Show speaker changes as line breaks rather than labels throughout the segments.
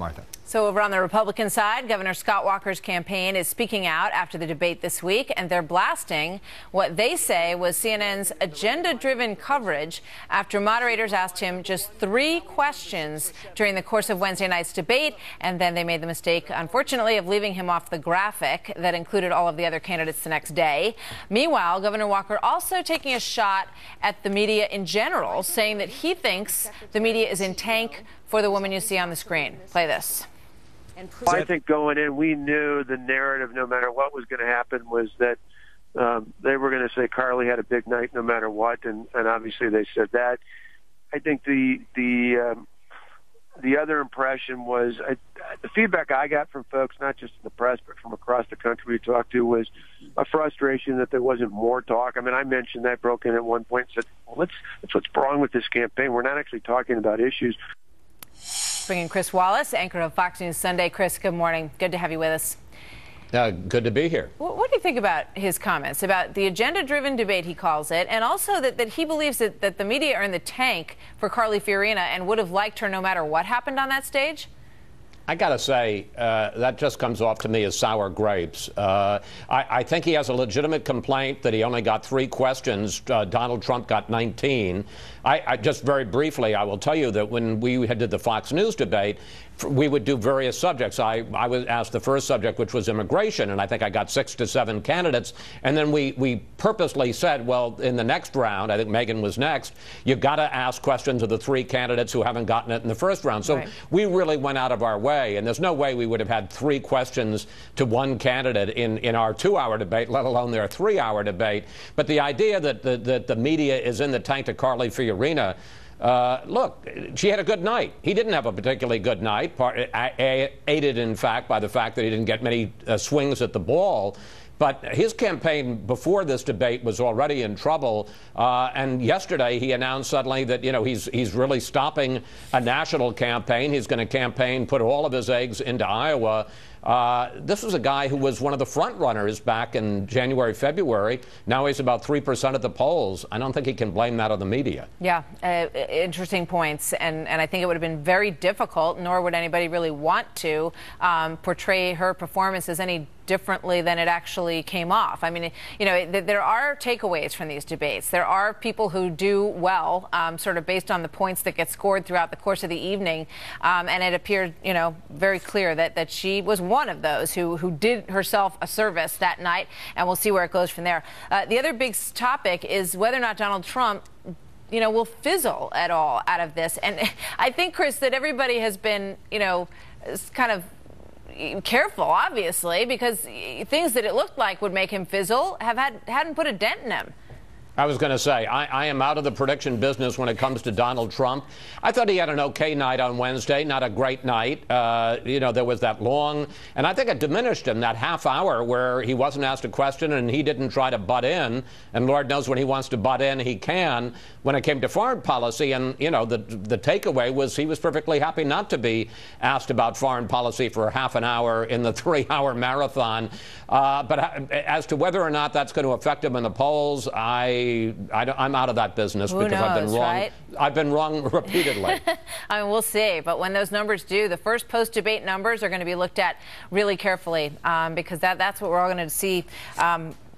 Martha.
So over on the Republican side, Governor Scott Walker's campaign is speaking out after the debate this week, and they're blasting what they say was CNN's agenda-driven coverage after moderators asked him just 3 questions during the course of Wednesday night's debate, and then they made the mistake, unfortunately, of leaving him off the graphic that included all of the other candidates the next day. Meanwhile, Governor Walker also taking a shot at the media in general, saying that he thinks the media is in tank for the woman you see on the screen. Play this.
I think going in, we knew the narrative, no matter what was going to happen, was that they were going to say Carly had a big night no matter what, and obviously they said that. I think the other impression was the feedback I got from folks, not just in the press, but from across the country we talked to, was a frustration that there wasn't more talk. I mean, I mentioned that, broke in at one point and said, well, that's what's wrong with this campaign. We're not actually talking about issues.
Bringing Chris Wallace, anchor of Fox News Sunday. Chris, good morning. Good to have you with us.
Good to be here.
What do you think about his comments about the agenda-driven debate, he calls it, and also that he believes that the media are in the tank for Carly Fiorina and would have liked her no matter what happened on that stage?
I got to say, that just comes off to me as sour grapes. I think he has a legitimate complaint that he only got 3 questions. Donald Trump got 19. I just very briefly, I will tell you that when we did the Fox News debate, we would do various subjects. I was asked the first subject, which was immigration, and I think I got 6 to 7 candidates. And then we purposely said, well, in the next round, I think Megan was next, you've got to ask questions of the 3 candidates who haven't gotten it in the first round. So we really went out of our way, and there's no way we would have had 3 questions to 1 candidate in our 2-hour debate, let alone their 3-hour debate. But the idea that the media is in the tank to Carly Fiorina, look, she had a good night. He didn't have a particularly good night, aided, in fact, by the fact that he didn't get many swings at the ball. But his campaign before this debate was already in trouble. And yesterday he announced suddenly that, you know, he's really stopping a national campaign. He's going to campaign, put all of his eggs into Iowa. This was a guy who was one of the front runners back in January, February. Now he's about 3% at the polls. I don't think he can blame that on the media.
Yeah, interesting points. And I think it would have been very difficult, nor would anybody really want to portray her performance as any differently than it actually came off. I mean, you know, there are takeaways from these debates. There are people who do well, sort of based on the points that get scored throughout the course of the evening. And it appeared, you know, very clear that she was one of those who did herself a service that night. And we'll see where it goes from there. The other big topic is whether or not Donald Trump, you know, will fizzle at all out of this. And I think, Chris, that everybody has been, you know, kind of careful, obviously, because things that it looked like would make him fizzle hadn't put a dent in him.
I was going to say, I am out of the prediction business when it comes to Donald Trump. I thought he had an okay night on Wednesday, not a great night. You know, there was that long, and I think it diminished him, that half hour where he wasn't asked a question and he didn't try to butt in. And Lord knows when he wants to butt in, he can. When it came to foreign policy, and, you know, the takeaway was he was perfectly happy not to be asked about foreign policy for half an hour in the 3-hour marathon. But as to whether or not that's going to affect him in the polls, I'm out of that business.
Who
because
knows,
I've been wrong. Right? I've been wrong repeatedly.
I mean, we'll see. But when those numbers do, the first post-debate numbers are going to be looked at really carefully because that's what we're all going to see.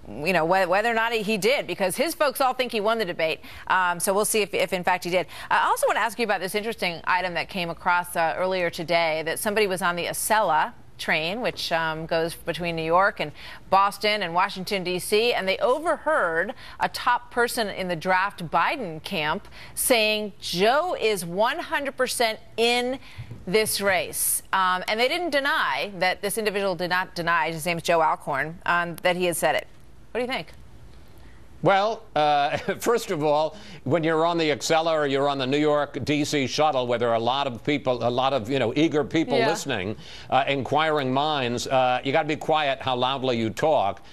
You know, whether or not he did, because his folks all think he won the debate. So we'll see if in fact he did. I also want to ask you about this interesting item that came across earlier today, that somebody was on the Acela train, which goes between New York and Boston and Washington, D.C., and they overheard a top person in the draft Biden camp saying Joe is 100% in this race. And they didn't deny that this individual did not deny, his name's Joe Alcorn, that he had said it. What do you think?
Well, first of all, when you're on the Acela or you're on the New York, D.C. shuttle, where there are a lot of people, you know, eager people listening, inquiring minds, you got to be quiet how loudly you talk.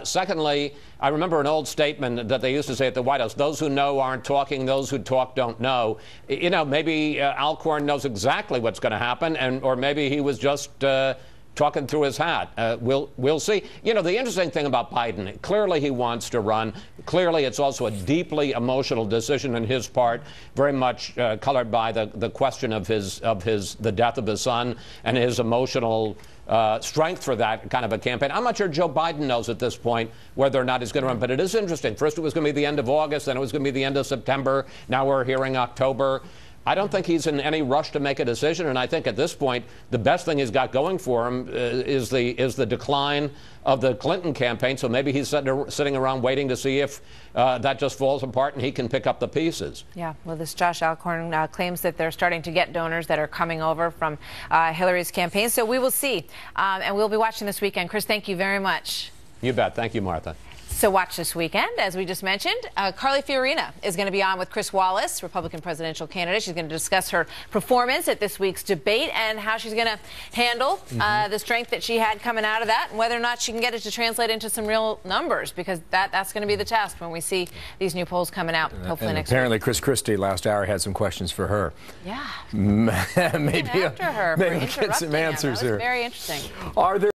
Secondly, I remember an old statement that they used to say at the White House: those who know aren't talking, those who talk don't know. You know, maybe Alcorn knows exactly what's going to happen, or maybe he was just talking through his hat. We'll see. You know, the interesting thing about Biden, clearly he wants to run. Clearly it's also a deeply emotional decision on his part, very much colored by the question of the death of his son and his emotional strength for that kind of a campaign. I'm not sure Joe Biden knows at this point whether or not he's going to run, but it is interesting. First it was going to be the end of August, then it was going to be the end of September. Now we're hearing October. I don't think he's in any rush to make a decision, and I think at this point the best thing he's got going for him is the decline of the Clinton campaign. So maybe he's sitting around waiting to see if that just falls apart and he can pick up the pieces.
Yeah, well, this Josh Alcorn claims that they're starting to get donors that are coming over from Hillary's campaign. So we will see, and we'll be watching this weekend. Chris, thank you very much.
You bet. Thank you, Martha.
So watch this weekend, as we just mentioned. Carly Fiorina is going to be on with Chris Wallace, Republican presidential candidate. She's going to discuss her performance at this week's debate and how she's going to handle the strength that she had coming out of that, and whether or not she can get it to translate into some real numbers, because that's going to be the test when we see these new polls coming out, hopefully next week.
Apparently Chris Christie last hour had some questions for her.
Yeah.
Maybe
after her
maybe get some answers
here.
here.
Very interesting.
Are there